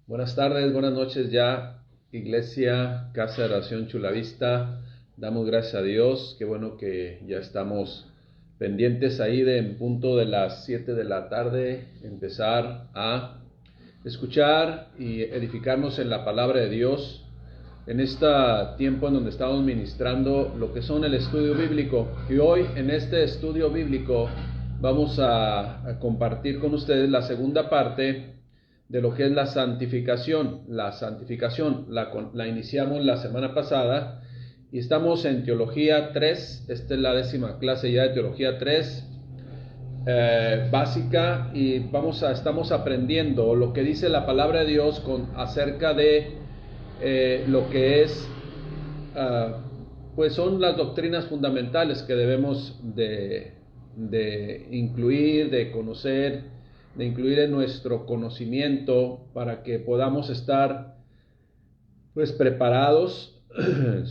Buenas tardes, buenas noches ya, Iglesia, Casa de Oración Chulavista. Damos gracias a Dios, qué bueno que ya estamos pendientes ahí de en punto de las 7 de la tarde, empezar a escuchar y edificarnos en la palabra de Dios. En este tiempo en donde estamos ministrando lo que son el estudio bíblico. Y hoy en este estudio bíblico vamos a compartir con ustedes la segunda parte de lo que es la santificación. La santificación la iniciamos la semana pasada y estamos en Teología 3. Esta es la 10ª clase ya de Teología 3 básica, y estamos aprendiendo lo que dice la palabra de Dios acerca de lo que es pues son las doctrinas fundamentales que debemos de incluir, de conocer, de incluir en nuestro conocimiento para que podamos estar pues preparados no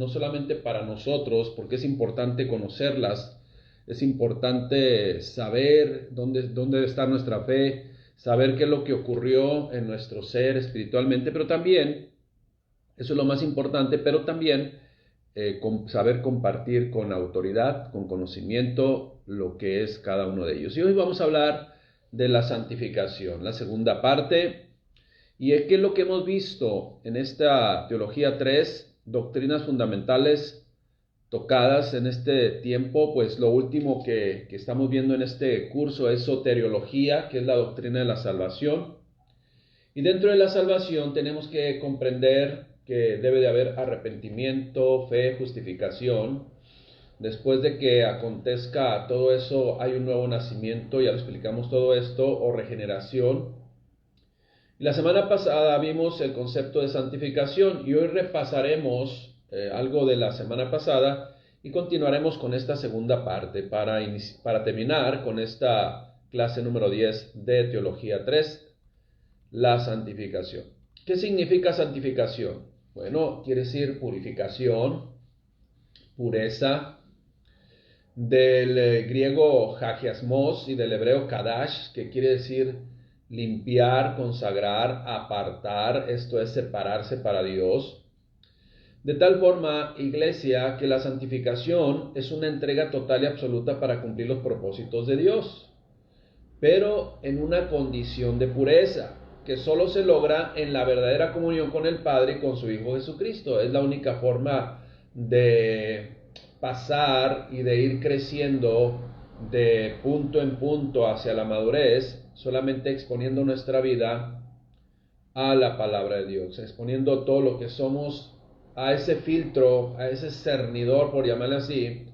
solamente para nosotros, porque es importante conocerlas, es importante saber dónde está nuestra fe, saber qué es lo que ocurrió en nuestro ser espiritualmente, pero también, eso es lo más importante, pero también saber compartir con autoridad, con conocimiento, lo que es cada uno de ellos. Y hoy vamos a hablar de la santificación, la segunda parte. Y es que lo que hemos visto en esta Teología 3, doctrinas fundamentales tocadas en este tiempo, pues lo último que estamos viendo en este curso es soteriología, que es la doctrina de la salvación. Y dentro de la salvación tenemos que comprender que debe de haber arrepentimiento, fe, justificación. Después de que acontezca todo eso, hay un nuevo nacimiento, ya lo explicamos todo esto, o regeneración. Y la semana pasada vimos el concepto de santificación y hoy repasaremos algo de la semana pasada y continuaremos con esta segunda parte para terminar con esta clase número 10 de Teología 3, la santificación. ¿Qué significa santificación? Bueno, quiere decir purificación, pureza, del griego hagiasmos y del hebreo kadash, que quiere decir limpiar, consagrar, apartar, esto es separarse para Dios. De tal forma, Iglesia, que la santificación es una entrega total y absoluta para cumplir los propósitos de Dios, pero en una condición de pureza, que solo se logra en la verdadera comunión con el Padre y con su Hijo Jesucristo. Es la única forma de pasar y de ir creciendo de punto en punto hacia la madurez, solamente exponiendo nuestra vida a la palabra de Dios, exponiendo todo lo que somos a ese filtro, a ese cernidor, por llamarle así,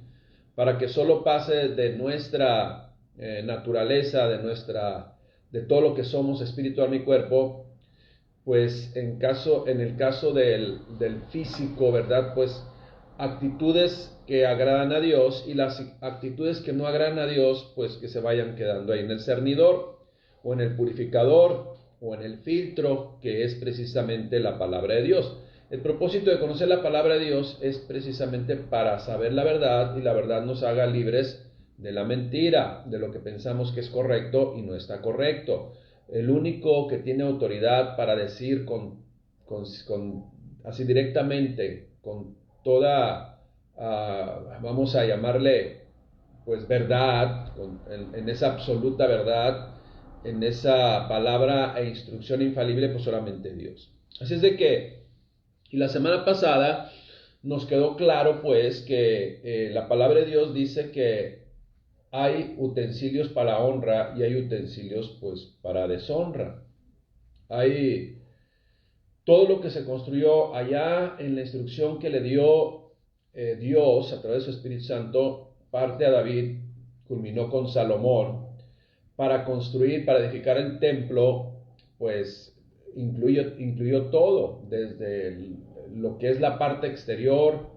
para que solo pase de nuestra naturaleza, de todo lo que somos, espíritu, alma y cuerpo. Pues en el caso del físico, ¿verdad? Pues actitudes que agradan a Dios, y las actitudes que no agradan a Dios, pues que se vayan quedando ahí en el cernidor o en el purificador o en el filtro, que es precisamente la palabra de Dios. El propósito de conocer la palabra de Dios es precisamente para saber la verdad, y la verdad nos haga libres de la mentira, de lo que pensamos que es correcto y no está correcto. El único que tiene autoridad para decir así directamente, con toda, vamos a llamarle, pues verdad, en esa absoluta verdad, en esa palabra e instrucción infalible, pues solamente Dios. Así es de que, y la semana pasada nos quedó claro pues que la palabra de Dios dice que hay utensilios para honra y hay utensilios pues para deshonra. Hay todo lo que se construyó allá en la instrucción que le dio Dios a través de su Espíritu Santo, parte a David, culminó con Salomón, para construir, para edificar el templo, pues incluyó todo, desde lo que es la parte exterior,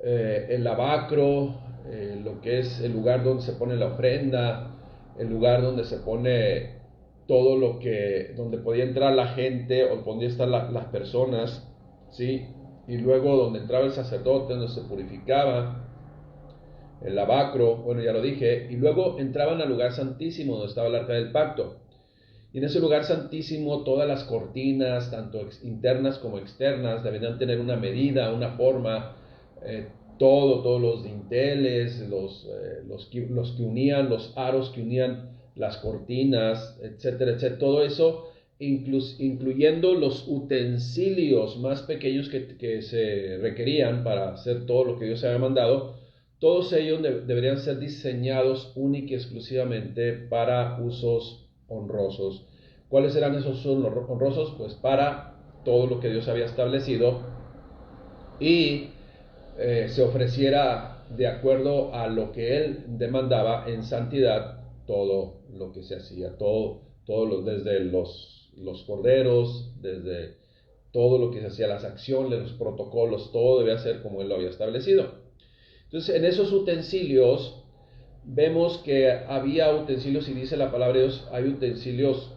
el lavacro, lo que es el lugar donde se pone la ofrenda, el lugar donde se pone todo donde podía entrar la gente o podía estar las personas, ¿sí? Y luego donde entraba el sacerdote, donde se purificaba, el lavacro, bueno, ya lo dije, y luego entraban al lugar santísimo donde estaba el arca del pacto. Y en ese lugar santísimo todas las cortinas, tanto internas como externas, deberían tener una medida, una forma, todos los dinteles, los que unían, los aros que unían las cortinas, etcétera, etcétera. Todo eso, incluyendo los utensilios más pequeños que se requerían para hacer todo lo que Dios había mandado, todos ellos deberían ser diseñados única y exclusivamente para usos honrosos. ¿Cuáles eran esos usos honrosos? Pues para todo lo que Dios había establecido y se ofreciera de acuerdo a lo que Él demandaba en santidad todo lo que se hacía, desde los corderos, desde todo lo que se hacía, las acciones, los protocolos, todo debía ser como Él lo había establecido. Entonces, en esos utensilios vemos que había utensilios, y dice la palabra de Dios, hay utensilios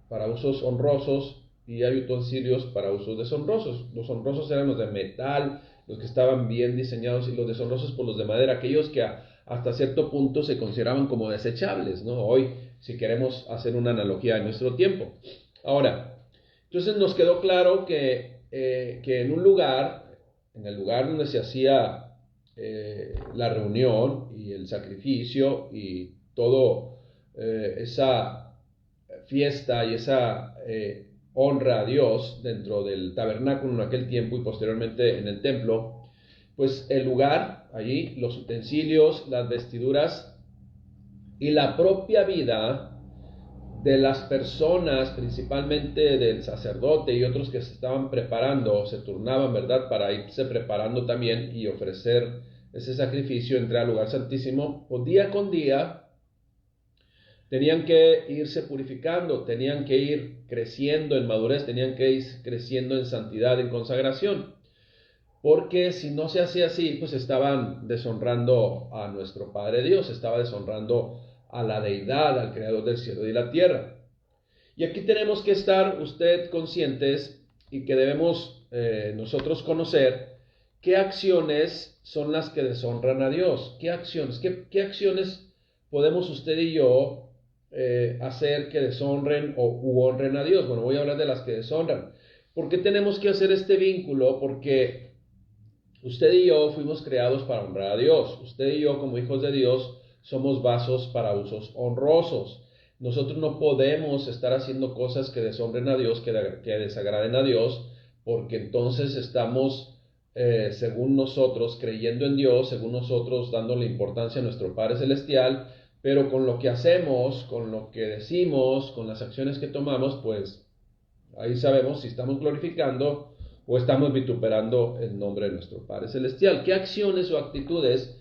para usos honrosos y hay utensilios para usos deshonrosos. Los honrosos eran los de metal, los que estaban bien diseñados, y los deshonrosos por los de madera, aquellos que hasta cierto punto se consideraban como desechables, ¿no? Hoy, si queremos hacer una analogía de nuestro tiempo. Ahora, entonces nos quedó claro que en un lugar, en el lugar donde se hacía la reunión y el sacrificio y todo esa fiesta y esa honra a Dios dentro del tabernáculo en aquel tiempo y posteriormente en el templo, pues el lugar allí, los utensilios, las vestiduras y la propia vida de las personas, principalmente del sacerdote y otros que se estaban preparando, se turnaban, ¿verdad?, para irse preparando también y ofrecer ese sacrificio, entrar al lugar santísimo, pues día con día tenían que irse purificando, tenían que ir creciendo en madurez, tenían que ir creciendo en santidad, en consagración, porque si no se hacía así, pues estaban deshonrando a nuestro Padre Dios, estaba deshonrando a la deidad, al creador del cielo y la tierra. Y aquí tenemos que estar usted conscientes y que debemos nosotros conocer qué acciones son las que deshonran a Dios, qué acciones podemos usted y yo hacer que deshonren u honren a Dios. Bueno, voy a hablar de las que deshonran. ¿Por qué tenemos que hacer este vínculo? Porque usted y yo fuimos creados para honrar a Dios. Usted y yo, como hijos de Dios, somos vasos para usos honrosos. Nosotros no podemos estar haciendo cosas que deshonren a Dios, que desagraden a Dios, porque entonces estamos, según nosotros, creyendo en Dios, según nosotros, dándole importancia a nuestro Padre Celestial, pero con lo que hacemos, con lo que decimos, con las acciones que tomamos, pues ahí sabemos si estamos glorificando o estamos vituperando el nombre de nuestro Padre Celestial. ¿Qué acciones o actitudes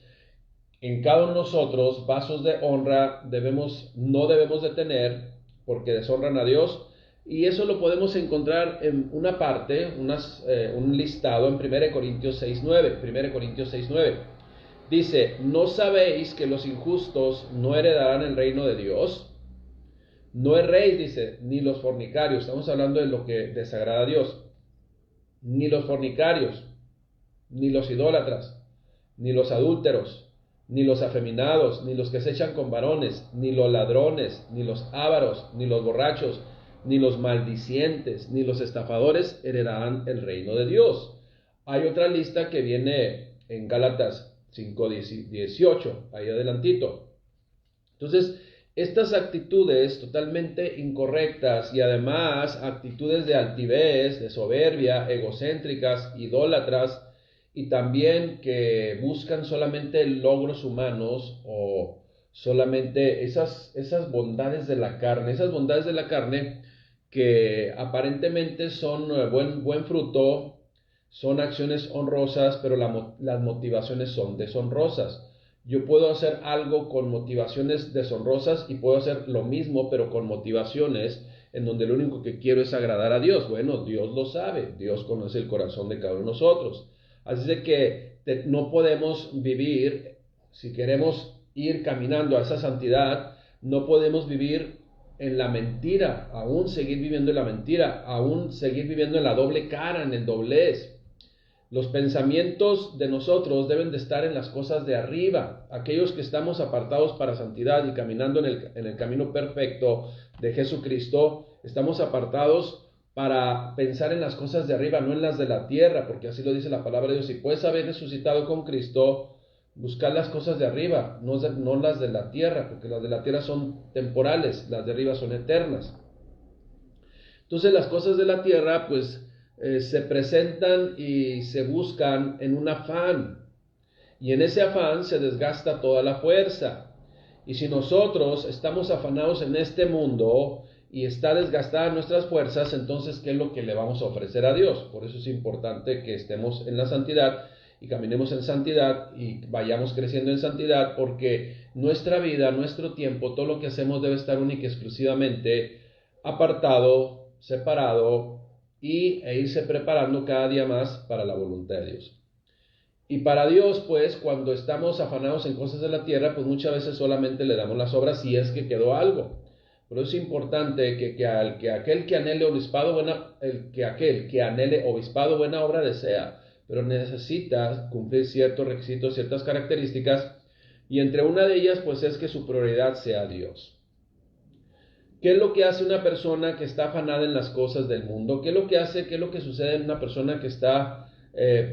en cada uno de nosotros, vasos de honra, no debemos de tener porque deshonran a Dios? Y eso lo podemos encontrar en una parte, un listado en 1 Corintios 6:9. 1 Corintios 6:9 dice: ¿no sabéis que los injustos no heredarán el reino de Dios? No erréis, dice, ni los fornicarios, estamos hablando de lo que desagrada a Dios, ni los fornicarios, ni los idólatras, ni los adúlteros, ni los afeminados, ni los que se echan con varones, ni los ladrones, ni los ávaros, ni los borrachos, ni los maldicientes, ni los estafadores heredarán el reino de Dios. Hay otra lista que viene en Gálatas 5:18, ahí adelantito. Entonces, estas actitudes totalmente incorrectas y además actitudes de altivez, de soberbia, egocéntricas, idólatras, y también que buscan solamente logros humanos o solamente esas bondades de la carne, que aparentemente son buen fruto, son acciones honrosas, pero las motivaciones son deshonrosas. Yo puedo hacer algo con motivaciones deshonrosas y puedo hacer lo mismo, pero con motivaciones en donde lo único que quiero es agradar a Dios. Bueno, Dios lo sabe, Dios conoce el corazón de cada uno de nosotros. Así de que no podemos vivir, si queremos ir caminando a esa santidad, no podemos vivir en la mentira, aún seguir viviendo en la mentira, aún seguir viviendo en la doble cara, en el doblez. Los pensamientos de nosotros deben de estar en las cosas de arriba. Aquellos que estamos apartados para santidad y caminando en el camino perfecto de Jesucristo, estamos apartados para pensar en las cosas de arriba, no en las de la tierra, porque así lo dice la palabra de Dios. Si puedes haber resucitado con Cristo, buscar las cosas de arriba, no las de la tierra, porque las de la tierra son temporales, las de arriba son eternas. Entonces las cosas de la tierra, pues, se presentan y se buscan en un afán, y en ese afán se desgasta toda la fuerza. Y si nosotros estamos afanados en este mundo y está desgastada nuestras fuerzas, entonces ¿qué es lo que le vamos a ofrecer a Dios? Por eso es importante que estemos en la santidad y caminemos en santidad y vayamos creciendo en santidad, porque nuestra vida, nuestro tiempo, todo lo que hacemos debe estar única y exclusivamente apartado, separado, e irse preparando cada día más para la voluntad de Dios. Y para Dios, pues, cuando estamos afanados en cosas de la tierra, pues muchas veces solamente le damos las obras si es que quedó algo. Pero es importante que aquel que anhele obispado, buena obra desea, pero necesita cumplir ciertos requisitos, ciertas características, y entre una de ellas, pues, es que su prioridad sea Dios. ¿Qué es lo que hace una persona que está afanada en las cosas del mundo? ¿Qué es lo que sucede en una persona que está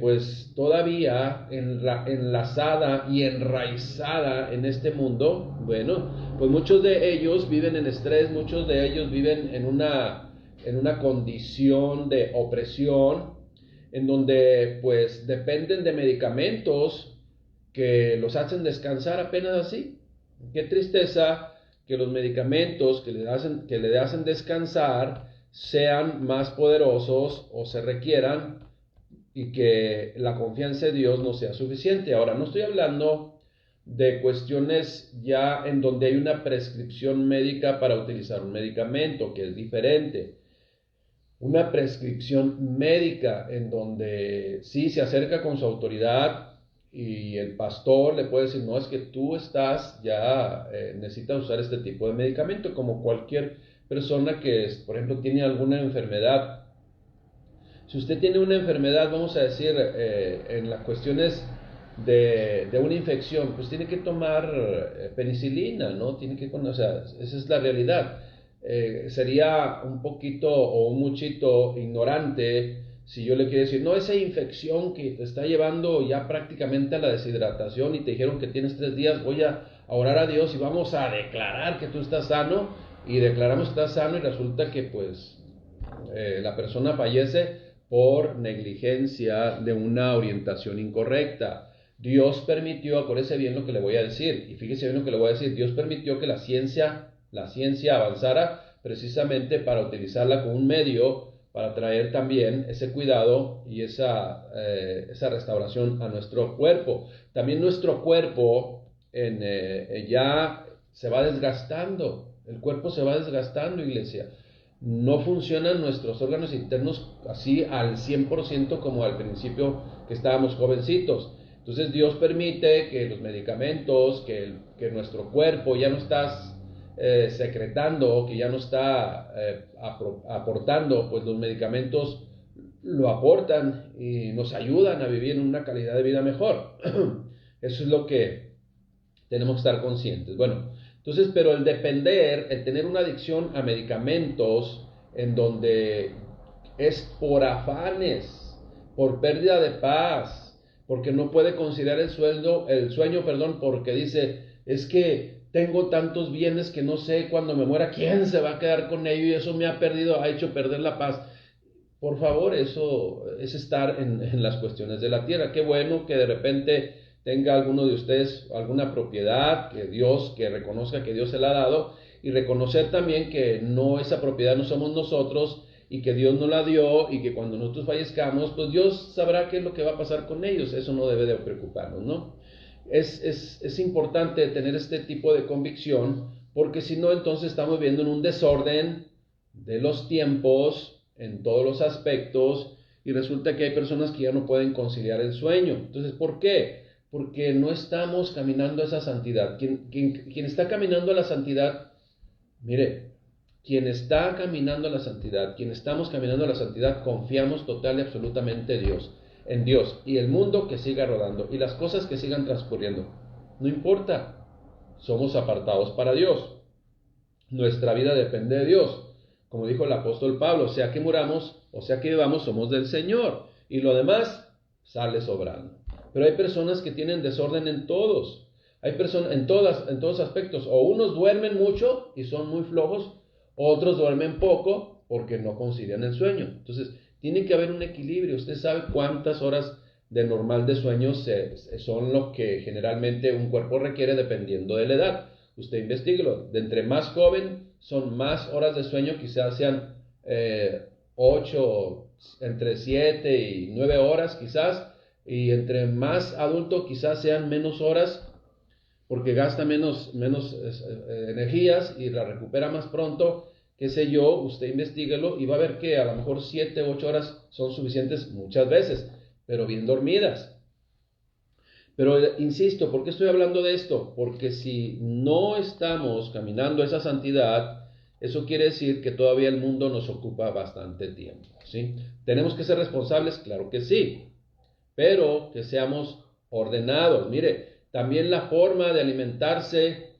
pues todavía enlazada y enraizada en este mundo? Bueno, pues muchos de ellos viven en estrés, muchos de ellos viven en una condición de opresión, en donde pues dependen de medicamentos que los hacen descansar apenas así. Qué tristeza que los medicamentos que le hacen descansar sean más poderosos o se requieran, y que la confianza en Dios no sea suficiente. Ahora, no estoy hablando de cuestiones ya en donde hay una prescripción médica para utilizar un medicamento, que es diferente. Una prescripción médica en donde sí se acerca con su autoridad y el pastor le puede decir, no, es que tú estás ya, necesitas usar este tipo de medicamento, como cualquier persona que, por ejemplo, tiene alguna enfermedad. Si usted tiene una enfermedad, vamos a decir, en las cuestiones de una infección, pues tiene que tomar penicilina, ¿no? O sea, esa es la realidad. Sería un poquito o un muchito ignorante si yo le quiero decir, no, esa infección que te está llevando ya prácticamente a la deshidratación y te dijeron que tienes 3 días, voy a orar a Dios y vamos a declarar que tú estás sano, y declaramos que estás sano y resulta que pues la persona fallece por negligencia de una orientación incorrecta. Dios permitió, acuérdese bien lo que le voy a decir, y fíjese bien lo que le voy a decir, Dios permitió que la ciencia avanzara precisamente para utilizarla como un medio para traer también ese cuidado y esa restauración a nuestro cuerpo. También nuestro cuerpo ya se va desgastando, el cuerpo se va desgastando, iglesia. No funcionan nuestros órganos internos así al 100% como al principio que estábamos jovencitos. Entonces Dios permite que los medicamentos, que nuestro cuerpo ya no está secretando, que ya no está aportando, pues los medicamentos lo aportan y nos ayudan a vivir en una calidad de vida mejor. Eso es lo que tenemos que estar conscientes. Bueno, entonces, pero el tener una adicción a medicamentos en donde es por afanes, por pérdida de paz, porque no puede conciliar el sueño, porque dice, es que tengo tantos bienes que no sé cuando me muera quién se va a quedar con ello, y eso me ha hecho perder la paz. Por favor, eso es estar en las cuestiones de la tierra. Qué bueno que de repente tenga alguno de ustedes alguna propiedad que reconozca que Dios se la ha dado, y reconocer también que esa propiedad no somos nosotros y que Dios nos la dio, y que cuando nosotros fallezcamos, pues Dios sabrá qué es lo que va a pasar con ellos. Eso no debe de preocuparnos, ¿no? Es importante tener este tipo de convicción, porque si no, entonces estamos viviendo en un desorden de los tiempos en todos los aspectos, y resulta que hay personas que ya no pueden conciliar el sueño. Entonces, ¿por qué? Porque no estamos caminando a esa santidad. Quien está caminando a la santidad, mire, quienes estamos caminando a la santidad, confiamos total y absolutamente en Dios. en Dios, y el mundo que siga rodando, y las cosas que sigan transcurriendo. No importa, somos apartados para Dios. Nuestra vida depende de Dios. Como dijo el apóstol Pablo, sea que muramos o sea que vivamos, somos del Señor. Y lo demás sale sobrando. Pero hay personas que tienen desorden en todos. Hay personas en todos aspectos. O unos duermen mucho y son muy flojos, otros duermen poco porque no concilian el sueño. Entonces, tiene que haber un equilibrio. Usted sabe cuántas horas de normal de sueño son lo que generalmente un cuerpo requiere dependiendo de la edad. Usted investiguelo. De entre más joven son más horas de sueño, quizás sean 8, entre 7 y 9 horas quizás, y entre más adulto quizás sean menos horas, porque gasta menos energías y la recupera más pronto, qué sé yo. Usted investíguelo y va a ver que a lo mejor 7, 8 horas son suficientes muchas veces, pero bien dormidas. Pero insisto, ¿por qué estoy hablando de esto? Porque si no estamos caminando esa santidad, eso quiere decir que todavía el mundo nos ocupa bastante tiempo, ¿sí? ¿Tenemos que ser responsables? Claro que sí, pero que seamos ordenados. Mire, también la forma de alimentarse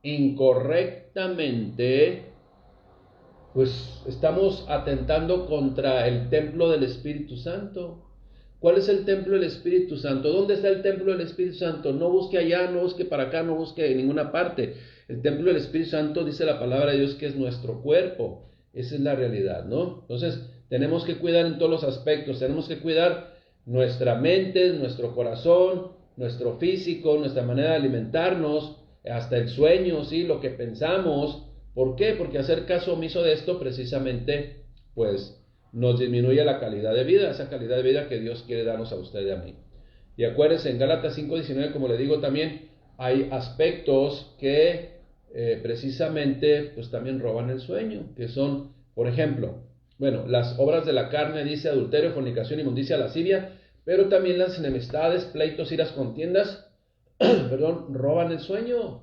incorrectamente, pues estamos atentando contra el templo del Espíritu Santo. ¿Cuál es el templo del Espíritu Santo? ¿Dónde está el templo del Espíritu Santo? No busque allá, no busque para acá, no busque en ninguna parte. El templo del Espíritu Santo, dice la palabra de Dios, que es nuestro cuerpo. Esa es la realidad, ¿no? Entonces, tenemos que cuidar en todos los aspectos. Tenemos que cuidar nuestra mente, nuestro corazón, nuestro físico, nuestra manera de alimentarnos, hasta el sueño, ¿sí? Lo que pensamos. ¿Por qué? Porque hacer caso omiso de esto precisamente, pues, nos disminuye la calidad de vida, esa calidad de vida que Dios quiere darnos a usted y a mí. Y acuérdense, en Gálatas 5:19, como le digo también, hay aspectos que precisamente pues también roban el sueño, que son, por ejemplo, bueno, las obras de la carne, dice adulterio, fornicación, inmundicia, lascivia, pero también las enemistades, pleitos, iras, contiendas, perdón, roban el sueño,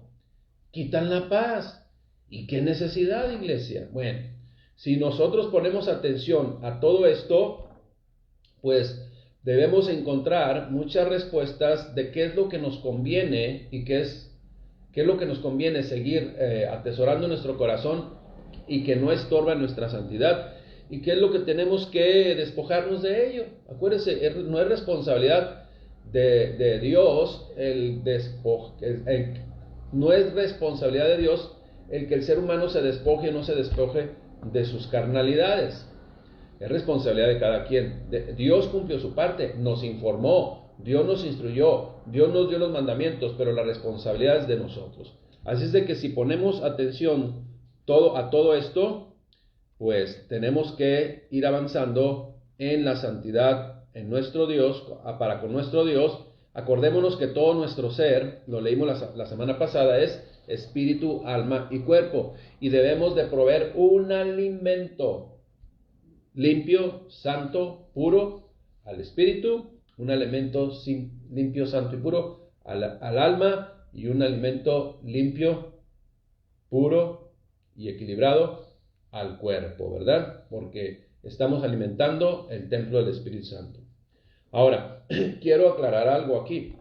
quitan la paz. ¿Y qué necesidad, iglesia? Bueno, si nosotros ponemos atención a todo esto, pues debemos encontrar muchas respuestas de qué es lo que nos conviene y qué es lo que nos conviene seguir atesorando en nuestro corazón y que no estorba nuestra santidad, y qué es lo que tenemos que despojarnos de ello. Acuérdense, no es responsabilidad de Dios no es responsabilidad de Dios el que el ser humano se despoje o no se despoje de sus carnalidades. Es responsabilidad de cada quien. Dios cumplió su parte, nos informó, Dios nos instruyó, Dios nos dio los mandamientos, pero la responsabilidad es de nosotros. Así es de que si ponemos atención a todo esto, pues tenemos que ir avanzando en la santidad en nuestro Dios, para con nuestro Dios. Acordémonos que todo nuestro ser, lo leímos la semana pasada, es espíritu, alma y cuerpo, y debemos de proveer un alimento limpio, santo, puro al espíritu, un alimento limpio, santo y puro al alma, y un alimento limpio, puro y equilibrado al cuerpo, ¿verdad? Porque estamos alimentando el templo del Espíritu Santo. Ahora, quiero aclarar algo aquí,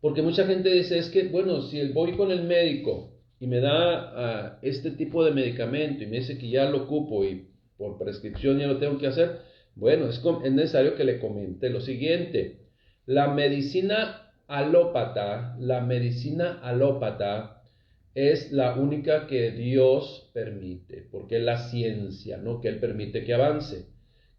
porque mucha gente dice, es que, bueno, si voy con el médico y me da este tipo de medicamento y me dice que ya lo ocupo y por prescripción ya lo tengo que hacer, bueno, es necesario que le comente lo siguiente. La medicina alópata es la única que Dios permite, porque es la ciencia, ¿no?, que Él permite que avance,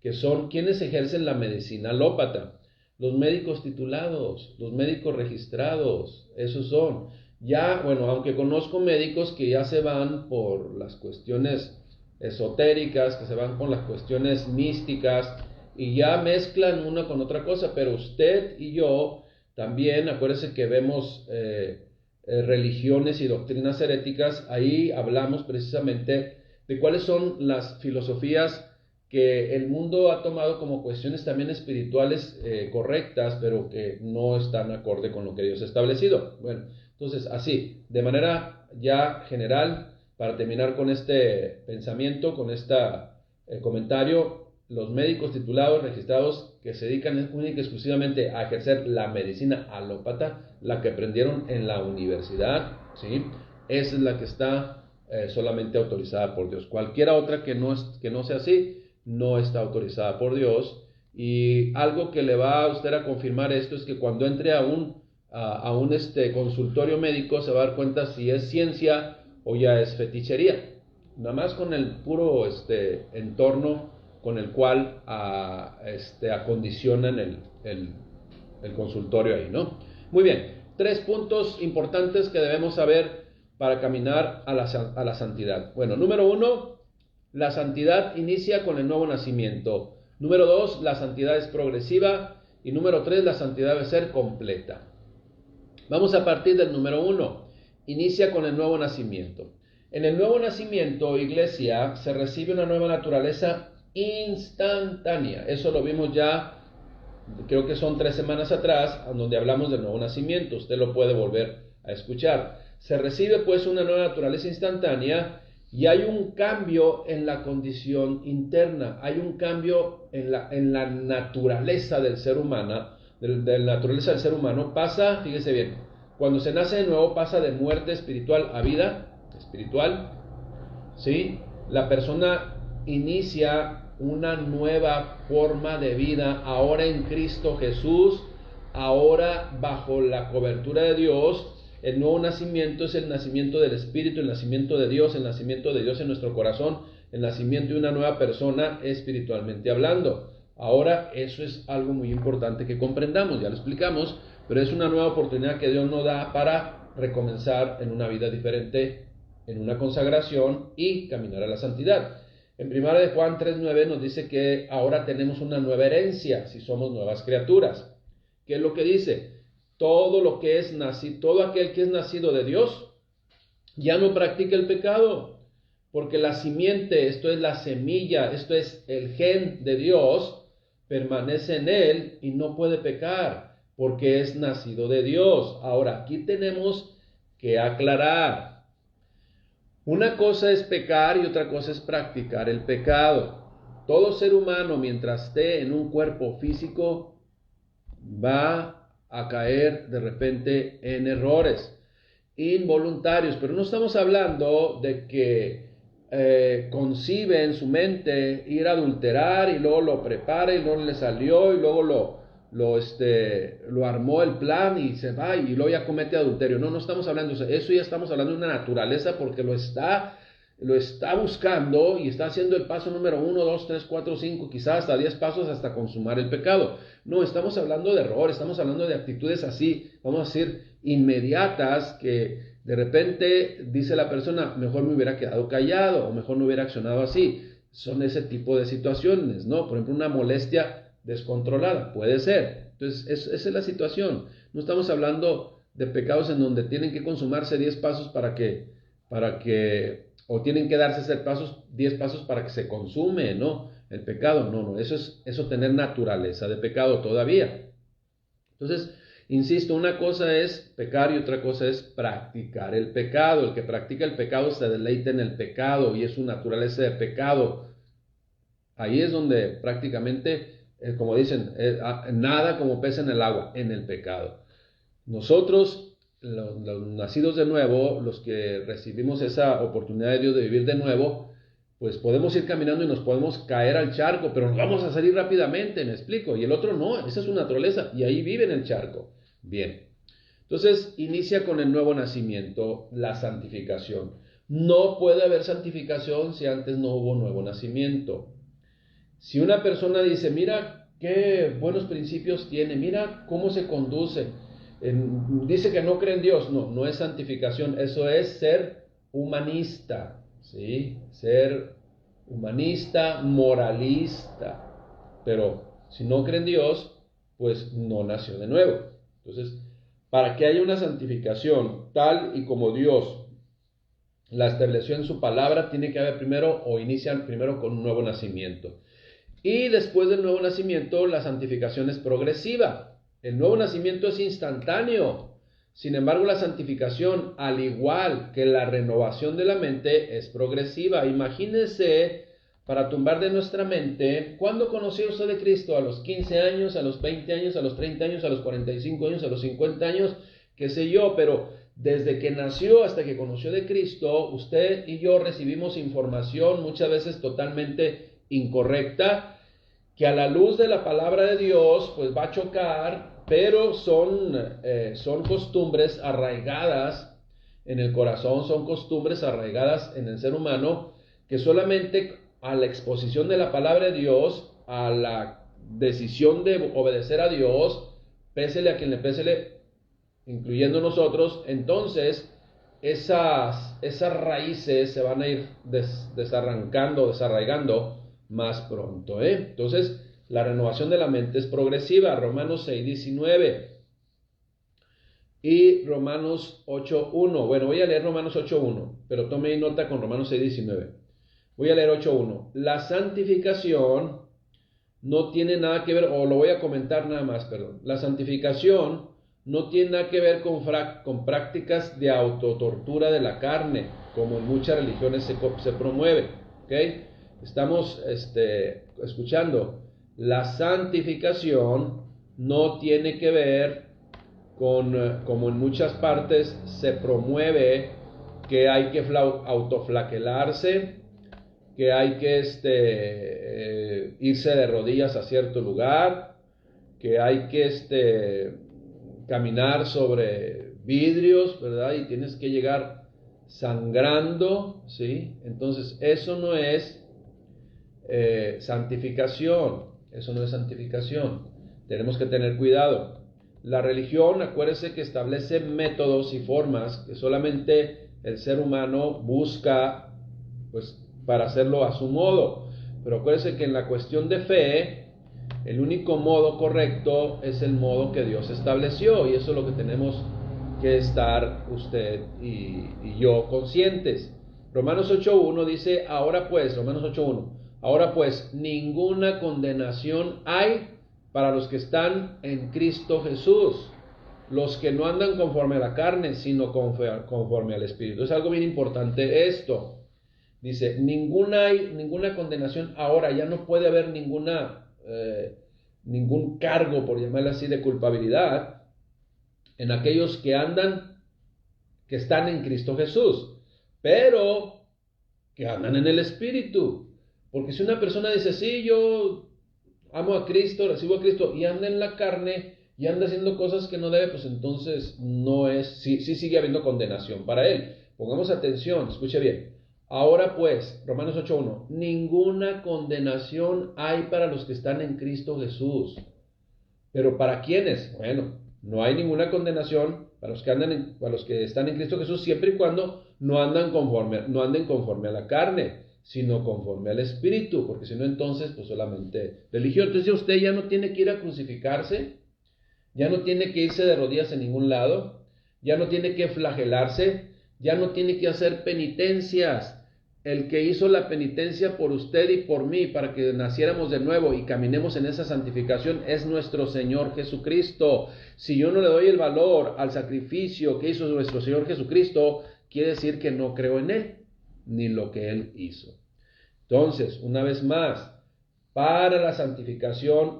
que son quienes ejercen la medicina alópata. Los médicos titulados, los médicos registrados, esos son. Ya, bueno, aunque conozco médicos que ya se van por las cuestiones esotéricas, que se van con las cuestiones místicas y ya mezclan una con otra cosa, pero usted y yo también, acuérdense que vemos religiones y doctrinas heréticas, ahí hablamos precisamente de cuáles son las filosofías que el mundo ha tomado como cuestiones también espirituales correctas, pero que no están acorde con lo que Dios ha establecido. Bueno, entonces así, de manera ya general, para terminar con este pensamiento, con este comentario, los médicos titulados, registrados, que se dedican única y exclusivamente a ejercer la medicina alópata, la que aprendieron en la universidad, ¿sí? Esa es la que está solamente autorizada por Dios. Cualquiera otra que no sea así, no está autorizada por Dios. Y algo que le va a usted a confirmar esto es que cuando entre a un consultorio médico se va a dar cuenta si es ciencia o ya es fetichería. Nada más con el puro entorno con el cual acondicionan el consultorio ahí, ¿no? Muy bien, 3 puntos importantes que debemos saber para caminar a la santidad. Bueno, número 1, la santidad inicia con el nuevo nacimiento. Número 2, la santidad es progresiva. Y número 3, la santidad debe ser completa. Vamos a partir del número 1. Inicia con el nuevo nacimiento. En el nuevo nacimiento, iglesia, se recibe una nueva naturaleza instantánea. Eso lo vimos ya, creo que son 3 semanas atrás, donde hablamos del nuevo nacimiento. Usted lo puede volver a escuchar. Se recibe pues una nueva naturaleza instantánea y hay un cambio en la condición interna. Hay un cambio en la naturaleza del ser humano. De la naturaleza del ser humano pasa, fíjese bien, cuando se nace de nuevo pasa de muerte espiritual a vida espiritual, ¿sí? La persona inicia una nueva forma de vida ahora en Cristo Jesús, ahora bajo la cobertura de Dios. El nuevo nacimiento es el nacimiento del Espíritu, el nacimiento de Dios en nuestro corazón, el nacimiento de una nueva persona espiritualmente hablando. Ahora eso es algo muy importante que comprendamos, ya lo explicamos, pero es una nueva oportunidad que Dios nos da para recomenzar en una vida diferente, en una consagración y caminar a la santidad. En 1 de Juan 3:9 nos dice que ahora tenemos una nueva herencia si somos nuevas criaturas. ¿Qué es lo que dice? Todo aquel que es nacido de Dios ya no practica el pecado, porque la simiente, esto es la semilla, esto es el gen de Dios, permanece en él y no puede pecar, porque es nacido de Dios. Ahora, aquí tenemos que aclarar. Una cosa es pecar y otra cosa es practicar el pecado. Todo ser humano, mientras esté en un cuerpo físico, va a caer de repente en errores involuntarios, pero no estamos hablando de que concibe en su mente ir a adulterar y luego lo prepara y no le salió y luego lo armó el plan y se va y luego ya comete adulterio. No estamos hablando de eso, ya estamos hablando de una naturaleza porque lo está buscando y está haciendo el paso número 1, 2, 3, 4, 5, quizás hasta 10 pasos hasta consumar el pecado. No, estamos hablando de errores, estamos hablando de actitudes así, vamos a decir, inmediatas, que de repente dice la persona, mejor me hubiera quedado callado o mejor no hubiera accionado así. Son ese tipo de situaciones, ¿no? Por ejemplo, una molestia descontrolada, puede ser. Entonces, esa es la situación. No estamos hablando de pecados en donde tienen que consumarse 10 pasos para que o tienen que darse 10 pasos para que se consume, ¿no? El pecado, no, eso tener naturaleza de pecado todavía. Entonces, insisto, una cosa es pecar y otra cosa es practicar el pecado. El que practica el pecado se deleita en el pecado y es su naturaleza de pecado. Ahí es donde prácticamente, como dicen, nada como pez en el agua, en el pecado. Nosotros, los nacidos de nuevo, los que recibimos esa oportunidad de Dios de vivir de nuevo, pues podemos ir caminando y nos podemos caer al charco, pero nos vamos a salir rápidamente, ¿me explico? Y el otro no, esa es su naturaleza, y ahí vive en el charco. Bien, entonces inicia con el nuevo nacimiento, la santificación. No puede haber santificación si antes no hubo nuevo nacimiento. Si una persona dice, mira qué buenos principios tiene, mira cómo se conduce, dice que no cree en Dios, no es santificación, eso es ser humanista, ¿sí? Ser humanista, moralista, pero si no cree en Dios, pues no nació de nuevo. Entonces, para que haya una santificación tal y como Dios la estableció en su palabra, tiene que haber inician primero con un nuevo nacimiento. Y después del nuevo nacimiento, la santificación es progresiva. El nuevo nacimiento es instantáneo. Sin embargo, la santificación, al igual que la renovación de la mente, es progresiva. Imagínense para tumbar de nuestra mente, ¿cuándo conoció usted de Cristo? ¿A los 15 años, a los 20 años, a los 30 años, a los 45 años, a los 50 años? Qué sé yo, pero desde que nació hasta que conoció de Cristo, usted y yo recibimos información muchas veces totalmente incorrecta, que a la luz de la palabra de Dios pues va a chocar, pero son costumbres arraigadas en el corazón, son costumbres arraigadas en el ser humano, que solamente a la exposición de la palabra de Dios, a la decisión de obedecer a Dios, pésele a quien le pésele, incluyendo nosotros, entonces esas raíces se van a ir desarraigando más pronto, Entonces, la renovación de la mente es progresiva. Romanos 6:19 y Romanos 8:1. Bueno, voy a leer Romanos 8:1, pero tome nota con Romanos 6:19. Voy a leer 8:1. La santificación no tiene nada que ver, o lo voy a comentar nada más, perdón. La santificación no tiene nada que ver con prácticas de autotortura de la carne, como en muchas religiones se promueve, ¿ok? Estamos escuchando. La santificación no tiene que ver con, como en muchas partes se promueve, que hay que autoflagelarse, que hay que irse de rodillas a cierto lugar, que hay que caminar sobre vidrios, ¿verdad? Y tienes que llegar sangrando, ¿sí? Entonces, eso no es santificación, eso no es santificación. Tenemos que tener cuidado. La religión, acuérdese que establece métodos y formas que solamente el ser humano busca, pues, para hacerlo a su modo. Pero acuérdese que en la cuestión de fe, el único modo correcto es el modo que Dios estableció, y eso es lo que tenemos que estar usted y yo conscientes. Romanos 8:1 dice, Romanos 8:1, ahora pues, ninguna condenación hay para los que están en Cristo Jesús, los que no andan conforme a la carne, sino conforme al Espíritu. Es algo bien importante esto. Dice, ninguna condenación ahora, ya no puede haber ningún cargo, por llamarlo así, de culpabilidad en aquellos que están en Cristo Jesús, pero que andan en el Espíritu. Porque si una persona dice, sí, yo amo a Cristo, recibo a Cristo, y anda en la carne y anda haciendo cosas que no debe, pues entonces sí sigue habiendo condenación para él. Pongamos atención, escuche bien. Ahora pues, Romanos 8:1, ninguna condenación hay para los que están en Cristo Jesús. ¿Pero para quiénes? Bueno, no hay ninguna condenación para los que están en Cristo Jesús, siempre y cuando no anden conforme a la carne, sino conforme al Espíritu, porque si no, entonces, pues solamente religión. Entonces usted ya no tiene que ir a crucificarse, ya no tiene que irse de rodillas en ningún lado, ya no tiene que flagelarse, ya no tiene que hacer penitencias. El que hizo la penitencia por usted y por mí para que naciéramos de nuevo y caminemos en esa santificación es nuestro Señor Jesucristo. Si yo no le doy el valor al sacrificio que hizo nuestro Señor Jesucristo, quiere decir que no creo en Él, ni lo que Él hizo. Entonces, una vez más, para la santificación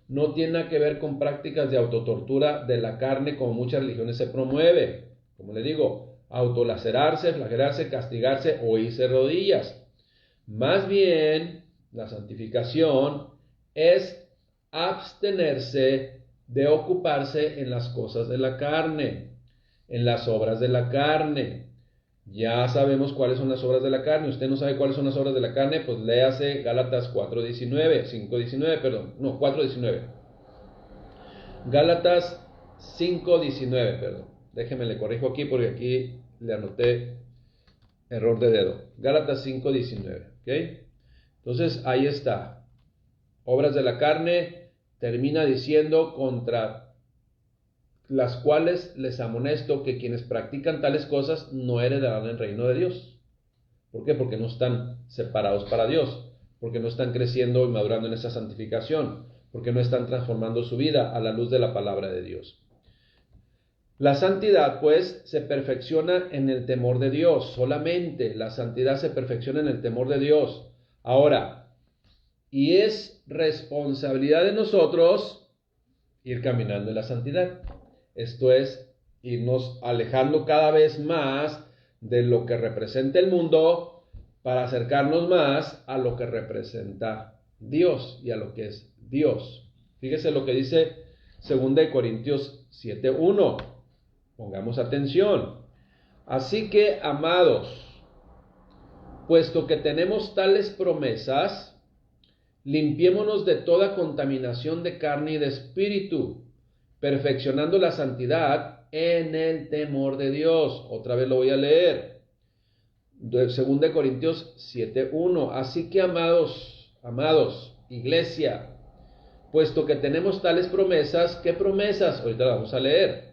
no tiene nada que ver con prácticas de autotortura de la carne como muchas religiones se promueve. Como le digo, autolacerarse, flagelarse, castigarse o irse de rodillas. Más bien, la santificación es abstenerse de ocuparse en las cosas de la carne, en las obras de la carne. Ya sabemos cuáles son las obras de la carne. Usted no sabe cuáles son las obras de la carne, pues léase Gálatas 4:19. Gálatas 5:19, perdón. Déjeme le corrijo aquí porque aquí le anoté error de dedo. Gálatas 5:19, ¿ok? Entonces ahí está. Obras de la carne, termina diciendo, contra las cuales les amonesto que quienes practican tales cosas no heredarán el reino de Dios. ¿Por qué? Porque no están separados para Dios, porque no están creciendo y madurando en esa santificación, porque no están transformando su vida a la luz de la palabra de Dios. La santidad, pues, se perfecciona en el temor de Dios. Solamente la santidad se perfecciona en el temor de Dios. Ahora, y es responsabilidad de nosotros ir caminando en la santidad. Esto es, irnos alejando cada vez más de lo que representa el mundo para acercarnos más a lo que representa Dios y a lo que es Dios. Fíjese lo que dice 2 Corintios 7:1. Pongamos atención. Así que, amados, puesto que tenemos tales promesas, limpiémonos de toda contaminación de carne y de espíritu, perfeccionando la santidad en el temor de Dios. Otra vez lo voy a leer. 2 Corintios 7:1. Así que, amados, iglesia, puesto que tenemos tales promesas, ¿qué promesas? Ahorita las vamos a leer.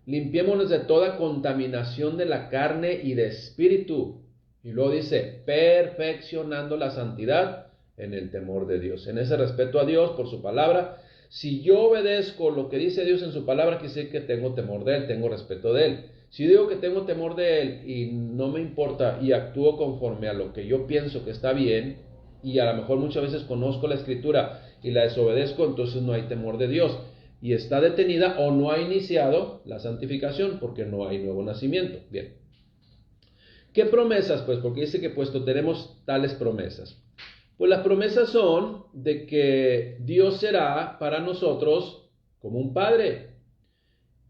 Limpiémonos de toda contaminación de la carne y de espíritu. Y luego dice, perfeccionando la santidad en el temor de Dios. En ese respeto a Dios por su palabra. Si yo obedezco lo que dice Dios en su palabra, quiere decir que tengo temor de Él, tengo respeto de Él. Si digo que tengo temor de Él y no me importa y actúo conforme a lo que yo pienso que está bien, y a lo mejor muchas veces conozco la Escritura y la desobedezco, entonces no hay temor de Dios. Y está detenida o no ha iniciado la santificación porque no hay nuevo nacimiento. Bien. ¿Qué promesas? Pues porque dice que puesto tenemos tales promesas. Pues las promesas son de que Dios será para nosotros como un padre.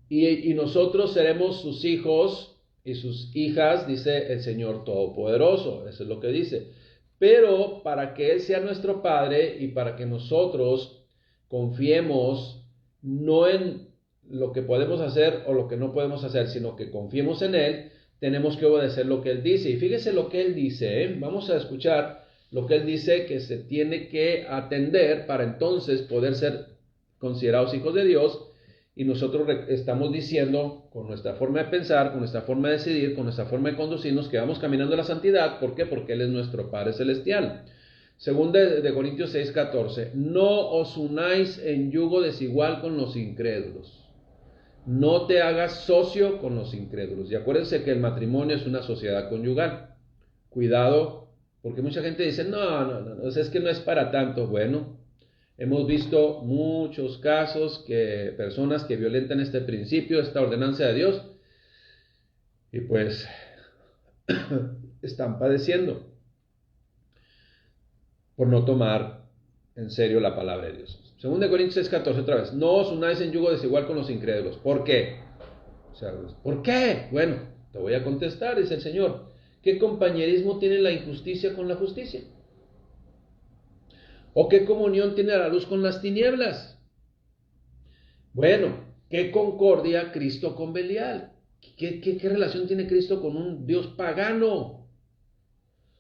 Y nosotros seremos sus hijos y sus hijas, dice el Señor Todopoderoso. Eso es lo que dice. Pero para que Él sea nuestro Padre y para que nosotros confiemos no en lo que podemos hacer o lo que no podemos hacer, sino que confiemos en Él, tenemos que obedecer lo que Él dice. Y fíjese lo que Él dice, ¿eh? Vamos a escuchar lo que Él dice que se tiene que atender para entonces poder ser considerados hijos de Dios. Y nosotros estamos diciendo con nuestra forma de pensar, con nuestra forma de decidir, con nuestra forma de conducirnos, que vamos caminando a la santidad. ¿Por qué? Porque Él es nuestro Padre Celestial. Segunda de Corintios 6:14. No os unáis en yugo desigual con los incrédulos. No te hagas socio con los incrédulos. Y acuérdense que el matrimonio es una sociedad conyugal. Cuidado, porque mucha gente dice, no, es que no es para tanto. Bueno, hemos visto muchos casos que personas que violentan este principio, esta ordenanza de Dios, y pues están padeciendo por no tomar en serio la palabra de Dios. 2 Corintios 6:14 otra vez. No os unáis en yugo desigual con los incrédulos. ¿Por qué? ¿Por qué? Bueno, te voy a contestar, dice el Señor. ¿Qué compañerismo tiene la injusticia con la justicia? ¿O qué comunión tiene la luz con las tinieblas? Bueno, ¿qué concordia Cristo con Belial? ¿Qué relación tiene Cristo con un Dios pagano?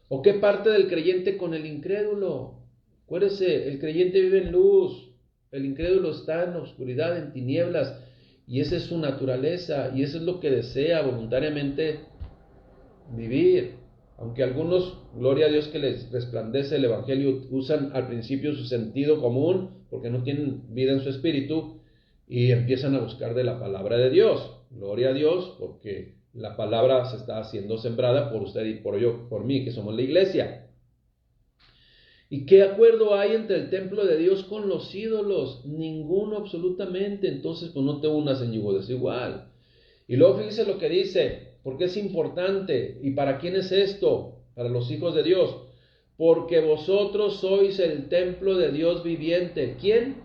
¿O qué parte del creyente con el incrédulo? Acuérdese, el creyente vive en luz, el incrédulo está en oscuridad, en tinieblas, y esa es su naturaleza, y eso es lo que desea voluntariamente vivir. Aunque algunos, gloria a Dios que les resplandece el Evangelio, usan al principio su sentido común, porque no tienen vida en su espíritu, y empiezan a buscar de la palabra de Dios. Gloria a Dios, porque la palabra se está haciendo sembrada por usted y por mí, que somos la iglesia. ¿Y qué acuerdo hay entre el templo de Dios con los ídolos? Ninguno absolutamente. Entonces, pues no te unas en yugo desigual. Y luego fíjese lo que dice, porque es importante. ¿Y para quién es esto? Para los hijos de Dios. Porque vosotros sois el templo de Dios viviente. ¿Quién?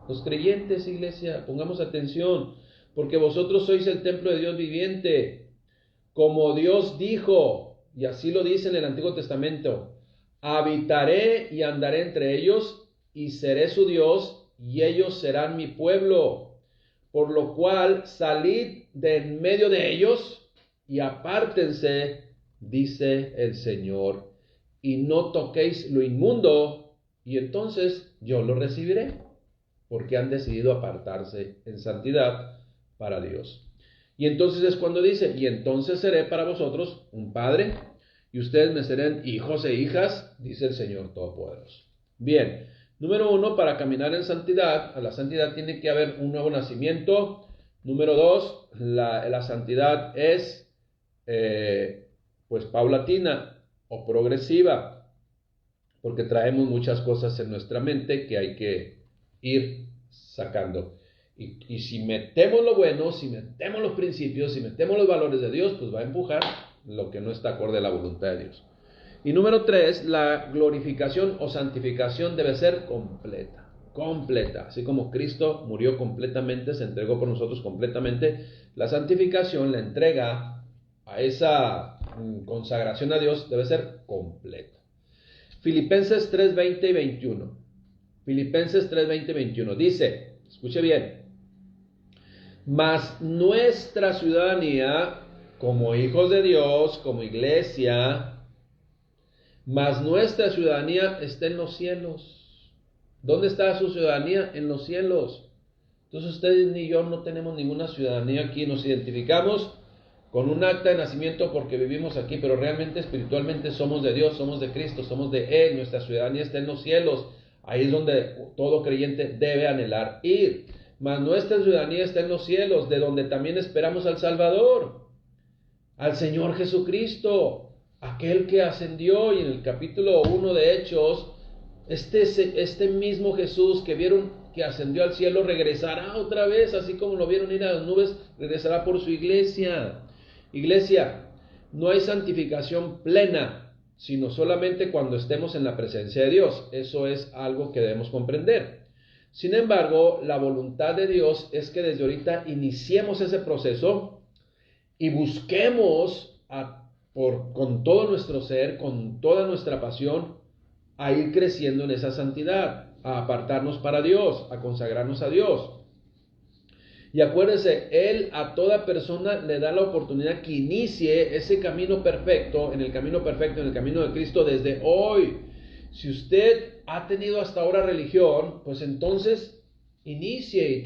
Los creyentes, iglesia. Pongamos atención. Porque vosotros sois el templo de Dios viviente, como Dios dijo, y así lo dice en el Antiguo Testamento, habitaré y andaré entre ellos, y seré su Dios, y ellos serán mi pueblo. Por lo cual, salid de en medio de ellos, y apártense, dice el Señor, y no toquéis lo inmundo, y entonces yo lo recibiré, porque han decidido apartarse en santidad para Dios. Y entonces es cuando dice, y entonces seré para vosotros un padre, y ustedes me serán hijos e hijas, dice el Señor Todopoderoso. Bien, número 1, para caminar en santidad, a la santidad tiene que haber un nuevo nacimiento, Número 2, la santidad es pues paulatina o progresiva, porque traemos muchas cosas en nuestra mente que hay que ir sacando. Y si metemos lo bueno, si metemos los principios, si metemos los valores de Dios, pues va a empujar lo que no está acorde a la voluntad de Dios. Y número 3, la glorificación o santificación debe ser completa. Así como Cristo murió completamente, se entregó por nosotros completamente, la santificación, la entrega a esa consagración a Dios debe ser completa. Filipenses 3, 20 y 21. Filipenses 3, 20 y 21. Dice, escuche bien, mas nuestra ciudadanía como hijos de Dios, como iglesia, mas nuestra ciudadanía está en los cielos. ¿Dónde está su ciudadanía? En los cielos. Entonces ustedes ni yo no tenemos ninguna ciudadanía aquí. Nos identificamos con un acta de nacimiento porque vivimos aquí, pero realmente espiritualmente somos de Dios, somos de Cristo, somos de Él. Nuestra ciudadanía está en los cielos. Ahí es donde todo creyente debe anhelar ir. Mas nuestra ciudadanía está en los cielos, de donde también esperamos al Salvador, al Señor Jesucristo, aquel que ascendió. Y en el capítulo 1 de Hechos, este mismo Jesús que vieron que ascendió al cielo regresará otra vez, así como lo vieron ir a las nubes, regresará por su iglesia. Iglesia, no hay santificación plena, sino solamente cuando estemos en la presencia de Dios. Eso es algo que debemos comprender. Sin embargo, la voluntad de Dios es que desde ahorita iniciemos ese proceso y busquemos con todo nuestro ser, con toda nuestra pasión, a ir creciendo en esa santidad, a apartarnos para Dios, a consagrarnos a Dios. Y acuérdense, Él a toda persona le da la oportunidad que inicie ese camino perfecto, en el camino de Cristo desde hoy. Si usted ha tenido hasta ahora religión, pues entonces inicie y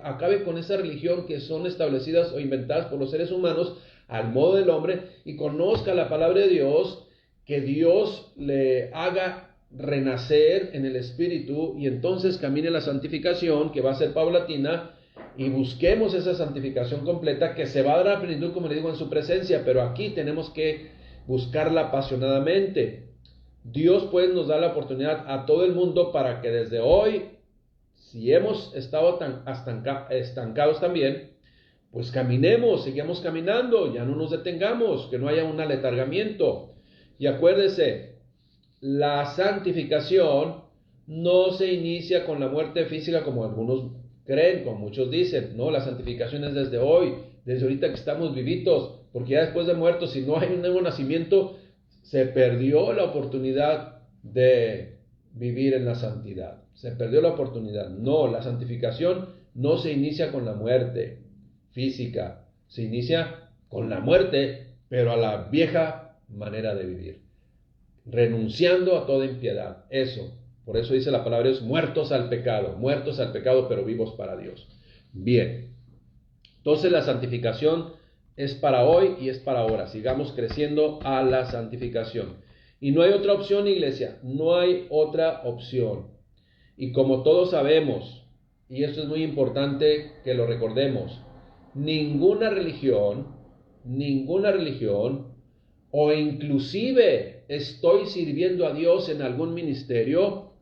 acabe con esa religión que son establecidas o inventadas por los seres humanos al modo del hombre, y conozca la palabra de Dios, que Dios le haga renacer en el Espíritu, y entonces camine la santificación, que va a ser paulatina, y busquemos esa santificación completa, que se va a dar a plenitud, como le digo, en su presencia. Pero aquí tenemos que buscarla apasionadamente. Dios pues nos da la oportunidad a todo el mundo para que desde hoy, si hemos estado estancados también, pues caminemos, sigamos caminando, ya no nos detengamos, que no haya un aletargamiento. Y acuérdese, la santificación no se inicia con la muerte física como algunos creen, como muchos dicen. No, la santificación es desde hoy, desde ahorita que estamos vivitos, porque ya después de muertos, si no hay un nuevo nacimiento, se perdió la oportunidad de vivir en la santidad. Se perdió la oportunidad. No, la santificación no se inicia con la muerte física, se inicia con la muerte, pero a la vieja manera de vivir, renunciando a toda impiedad. Por eso dice la palabra de Dios, muertos al pecado, pero vivos para Dios. Bien, entonces la santificación es para hoy y es para ahora. Sigamos creciendo a la santificación. Y no hay otra opción, iglesia, no hay otra opción. Y como todos sabemos, y esto es muy importante que lo recordemos, ninguna religión, o inclusive estoy sirviendo a Dios en algún ministerio,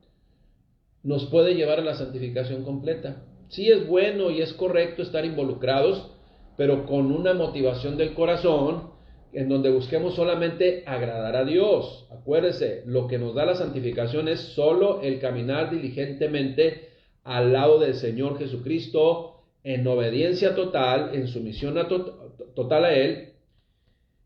nos puede llevar a la santificación completa. Sí es bueno y es correcto estar involucrados, pero con una motivación del corazón, en donde busquemos solamente agradar a Dios. Acuérdese, lo que nos da la santificación es solo el caminar diligentemente al lado del Señor Jesucristo, en obediencia total, en sumisión total a Él,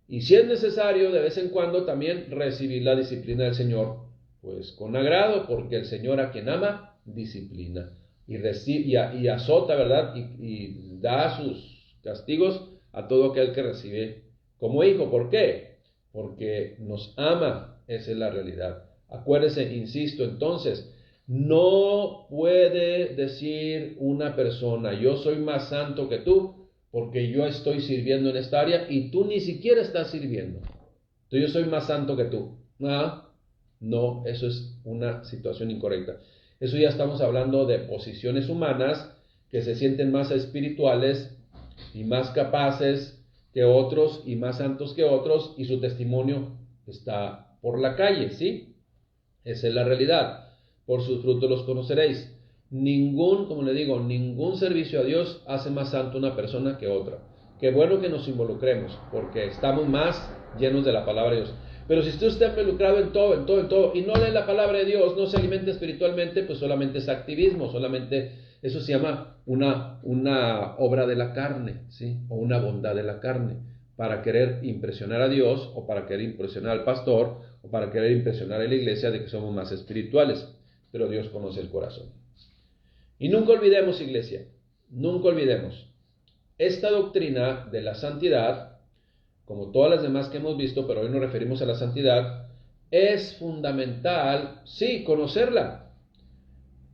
y si es necesario, de vez en cuando también recibir la disciplina del Señor, pues con agrado, porque el Señor a quien ama, disciplina, y azota, ¿verdad? Y da sus castigos a todo aquel que recibe como hijo. ¿Por qué? Porque nos ama, esa es la realidad. Acuérdese, insisto, entonces, no puede decir una persona, yo soy más santo que tú, porque yo estoy sirviendo en esta área y tú ni siquiera estás sirviendo. Entonces yo soy más santo que tú. No, eso es una situación incorrecta. Eso ya estamos hablando de posiciones humanas que se sienten más espirituales y más capaces que otros y más santos que otros, y su testimonio está por la calle, ¿sí? Esa es la realidad. Por sus frutos los conoceréis. Como le digo, ningún servicio a Dios hace más santo una persona que otra. Qué bueno que nos involucremos, porque estamos más llenos de la palabra de Dios. Pero si usted está involucrado en todo, y no lee la palabra de Dios, no se alimenta espiritualmente, pues solamente es activismo, solamente eso se llama una obra de la carne, ¿sí? O una bondad de la carne, para querer impresionar a Dios, o para querer impresionar al pastor, o para querer impresionar a la iglesia de que somos más espirituales. Pero Dios conoce el corazón. Y nunca olvidemos, iglesia, nunca olvidemos, esta doctrina de la santidad, como todas las demás que hemos visto, pero hoy nos referimos a la santidad, es fundamental, sí, conocerla,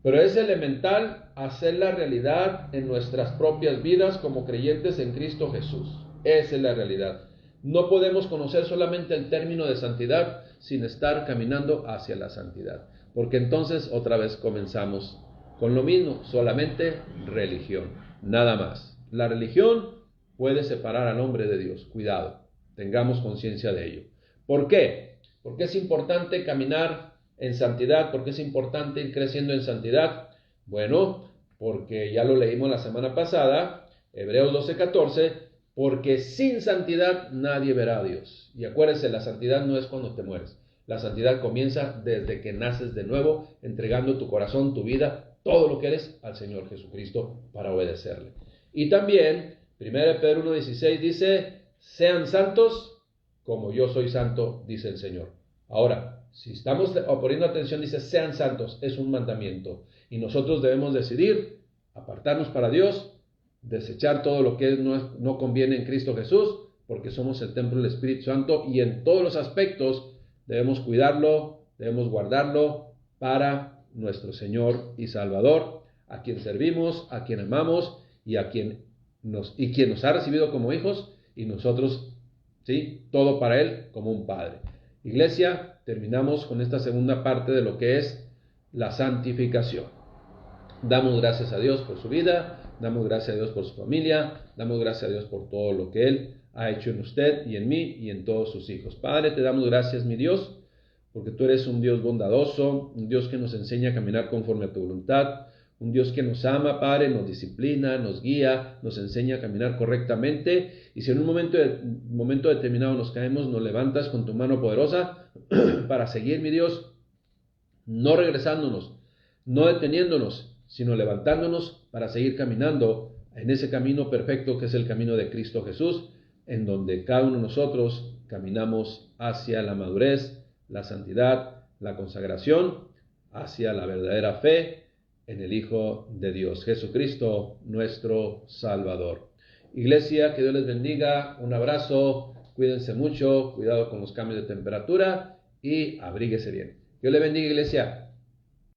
pero es elemental hacerla realidad en nuestras propias vidas como creyentes en Cristo Jesús. Esa es la realidad. No podemos conocer solamente el término de santidad sin estar caminando hacia la santidad, porque entonces otra vez comenzamos con lo mismo, solamente religión, nada más. La religión puede separar al hombre de Dios, cuidado, tengamos conciencia de ello. ¿Por qué? Porque es importante caminar en santidad, porque es importante ir creciendo en santidad. Bueno, porque ya lo leímos la semana pasada, Hebreos 12:14, porque sin santidad nadie verá a Dios. Y acuérdense, la santidad no es cuando te mueres. La santidad comienza desde que naces de nuevo, entregando tu corazón, tu vida, todo lo que eres al Señor Jesucristo para obedecerle. Y también, 1 Pedro 1:16 dice, sean santos como yo soy santo, dice el Señor. Ahora, si estamos poniendo atención, dice, sean santos, es un mandamiento. Y nosotros debemos decidir apartarnos para Dios, desechar todo lo que no conviene en Cristo Jesús, porque somos el templo del Espíritu Santo y en todos los aspectos debemos cuidarlo, debemos guardarlo para nuestro Señor y Salvador, a quien servimos, a quien amamos y quien nos ha recibido como hijos, y nosotros, ¿sí? Todo para Él como un Padre. Iglesia, terminamos con esta segunda parte de lo que es la santificación. Damos gracias a Dios por su vida, damos gracias a Dios por su familia, damos gracias a Dios por todo lo que Él ha hecho en usted y en mí y en todos sus hijos. Padre, te damos gracias, mi Dios, porque tú eres un Dios bondadoso, un Dios que nos enseña a caminar conforme a tu voluntad, un Dios que nos ama, Padre, nos disciplina, nos guía, nos enseña a caminar correctamente, y si en un momento determinado nos caemos, nos levantas con tu mano poderosa para seguir, mi Dios, no regresándonos, no deteniéndonos, sino levantándonos para seguir caminando en ese camino perfecto que es el camino de Cristo Jesús, en donde cada uno de nosotros caminamos hacia la madurez, la santidad, la consagración, hacia la verdadera fe en el Hijo de Dios, Jesucristo, nuestro Salvador. Iglesia, que Dios les bendiga, un abrazo, cuídense mucho, cuidado con los cambios de temperatura y abríguese bien. Dios le bendiga, iglesia.